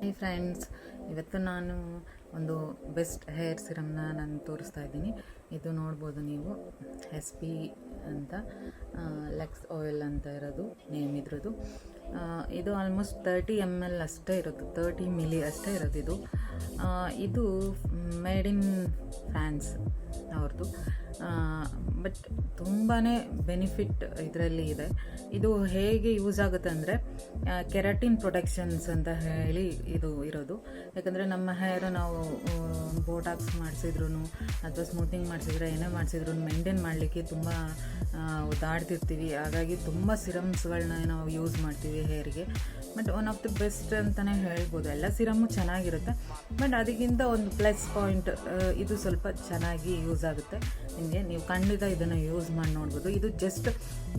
ಹೇ friends, ಇವತ್ತು ನಾನು ಒಂದು ಬೆಸ್ಟ್ ಹೇರ್ ಸಿರಮ್ನ ನಾನು ತೋರಿಸ್ತಾ ಇದ್ದೀನಿ. ಇದು ನೋಡ್ಬೋದು ನೀವು, SP ಅಂತ ಲೆಕ್ಸ್ ಆಯಿಲ್ ಅಂತ ಇರೋದು ನೇಮ್ ಇದ್ರದ್ದು. ಇದು ಆಲ್ಮೋಸ್ಟ್ 30 ml ಅಷ್ಟೇ ಇರೋದು, 30 ಮಿಲಿ ಅಷ್ಟೇ ಇರೋದು. ಇದು ಮೇಡ್ ಇನ್ ಫ್ರಾನ್ಸ್ ಅವ್ರದ್ದು. ಬಟ್ ತುಂಬಾ ಬೆನಿಫಿಟ್ ಇದರಲ್ಲಿ ಇದೆ. ಇದು ಹೇಗೆ ಯೂಸ್ ಆಗುತ್ತೆ ಅಂದರೆ, ಕೆರಾಟಿನ್ ಪ್ರೊಟೆಕ್ಷನ್ಸ್ ಅಂತ ಹೇಳಿ ಇದು ಇರೋದು. ಯಾಕಂದರೆ ನಮ್ಮ ಹೇರ್ ನಾವು ಬೋಟಾಕ್ಸ್ ಮಾಡಿಸಿದ್ರು ಅಥವಾ ಸ್ಮೂತಿಂಗ್ ಮಾಡಿಸಿದ್ರೆ ಏನೇ ಮಾಡಿಸಿದ್ರು ಮೇಂಟೈನ್ ಮಾಡಲಿಕ್ಕೆ ತುಂಬ ಒದ್ದಾಡ್ತಿರ್ತೀವಿ. ಹಾಗಾಗಿ ತುಂಬ ಸಿರಮ್ಸ್ಗಳನ್ನ ನಾವು ಯೂಸ್ ಮಾಡ್ತೀವಿ ಹೇರಿಗೆ. But one of the best ಅಂತಲೇ ಹೇಳ್ಬೋದು. ಎಲ್ಲ ಸಿರಮ್ಮು ಚೆನ್ನಾಗಿರುತ್ತೆ, ಬಟ್ ಅದಕ್ಕಿಂತ ಒಂದು ಪ್ಲಸ್ ಪಾಯಿಂಟ್ ಇದು ಸ್ವಲ್ಪ ಚೆನ್ನಾಗಿ ಯೂಸ್ ಆಗುತ್ತೆ ನಿಮಗೆ. ನೀವು ಖಂಡಿತ ಇದನ್ನು ಯೂಸ್ ಮಾಡಿ ನೋಡ್ಬೋದು. ಇದು ಜಸ್ಟ್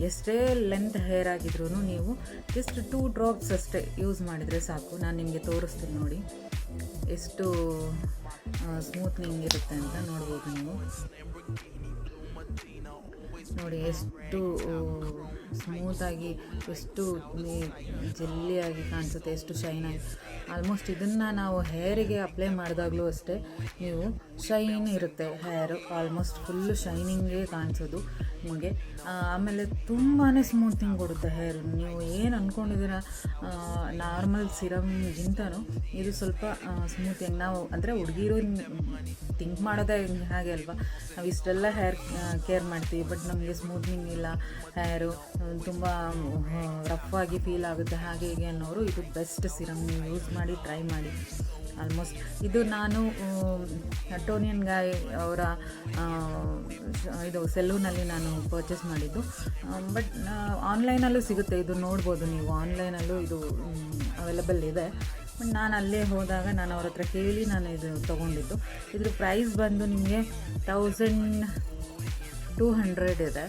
ಎಷ್ಟೇ ಲೆಂತ್ ಹೇರ್ ಆಗಿದ್ರೂ ನೀವು ಜಸ್ಟ್ 2 ಡ್ರಾಪ್ಸ್ ಅಷ್ಟೇ ಯೂಸ್ ಮಾಡಿದರೆ ಸಾಕು. ನಾನು ನಿಮಗೆ ತೋರಿಸ್ತೀನಿ ನೋಡಿ ಎಷ್ಟು ಸ್ಮೂತ್ನಿಂಗ್ ಇರುತ್ತೆ ಅಂತ ನೋಡ್ಬೋದು ನೀವು. ನೋಡಿ ಎಷ್ಟು ಸ್ಮೂತಾಗಿ, ಎಷ್ಟು ಜೆಲ್ಲಿಯಾಗಿ ಕಾಣಿಸುತ್ತೆ, ಎಷ್ಟು ಶೈನಾಗಿ. ಆಲ್ಮೋಸ್ಟ್ ಇದನ್ನು ನಾವು ಹೇರಿಗೆ ಅಪ್ಲೈ ಮಾಡಿದಾಗಲೂ ಅಷ್ಟೇ ನೀವು ಶೈನ್ ಇರುತ್ತೆ ಹೇರು, ಆಲ್ಮೋಸ್ಟ್ ಫುಲ್ಲು ಶೈನಿಂಗೇ ಕಾಣಿಸೋದು ನಿಮಗೆ. ಆಮೇಲೆ ತುಂಬಾ ಸ್ಮೂತಿಂಗ್ ಕೊಡುತ್ತೆ ಹೇರು. ನೀವು ಏನು ಅಂದ್ಕೊಂಡಿದ್ದೀರ ನಾರ್ಮಲ್ ಸಿರಮ್ಗಿಂತನೂ ಇದು ಸ್ವಲ್ಪ ಸ್ಮೂತಿಂಗ್. ನಾವು ಅಂದರೆ ಹುಡುಗಿರು ಥಿಂಕ್ ಮಾಡೋದೇ ಹಾಗೆ ಅಲ್ವಾ, ನಾವು ಇಷ್ಟೆಲ್ಲ ಹೇರ್ ಕೇರ್ ಮಾಡ್ತೀವಿ, ಬಟ್ ನಮಗೆ ಸ್ಮೂತ್ನಿಂಗ್ ಇಲ್ಲ, ಹೇರು ತುಂಬ ರಫ್ ಆಗಿ ಫೀಲ್ ಆಗುತ್ತೆ ಹಾಗೆ ಹೀಗೆ ಅನ್ನೋರು ಇದು ಬೆಸ್ಟ್ ಸಿರಮ್. ನೀವು ಯೂಸ್ ಮಾಡಿ, ಟ್ರೈ ಮಾಡಿ. ಆಲ್ಮೋಸ್ಟ್ ಇದು ನಾನು ಟೋನಿಯನ್ ಗಾಯ್ ಅವರ ಇದು ಸೆಲೂನಲ್ಲಿ ನಾನು ಪರ್ಚೇಸ್ ಮಾಡಿದ್ದು. ಬಟ್ ಆನ್ಲೈನಲ್ಲೂ ಸಿಗುತ್ತೆ, ಇದು ನೋಡ್ಬೋದು ನೀವು. ಆನ್ಲೈನಲ್ಲೂ ಇದು ಅವೈಲಬಲ್ ಇದೆ. ಬಟ್ ನಾನು ಅಲ್ಲೇ ಹೋದಾಗ ನಾನು ಅವ್ರ ಹತ್ರ ಕೇಳಿ ನಾನು ಇದು ತೊಗೊಂಡಿದ್ದು. ಇದ್ರ ಪ್ರೈಸ್ ಬಂದು ನಿಮಗೆ 1200 ಇದೆ.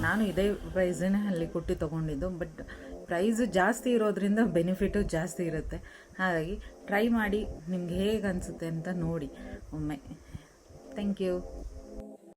ನಾನು ಇದೇ ಪ್ರೈಸನ್ನೇ ಅಲ್ಲಿ ಕೊಟ್ಟು ತೊಗೊಂಡಿದ್ದು. ಬಟ್ ಪ್ರೈಸು ಜಾಸ್ತಿ ಇರೋದ್ರಿಂದ ಬೆನಿಫಿಟು ಜಾಸ್ತಿ ಇರುತ್ತೆ. ಹಾಗಾಗಿ ಟ್ರೈ ಮಾಡಿ, ನಿಮ್ಗೆ ಹೇಗೆ ಅನಿಸುತ್ತೆ ಅಂತ ನೋಡಿ ಒಮ್ಮೆ. Thank you.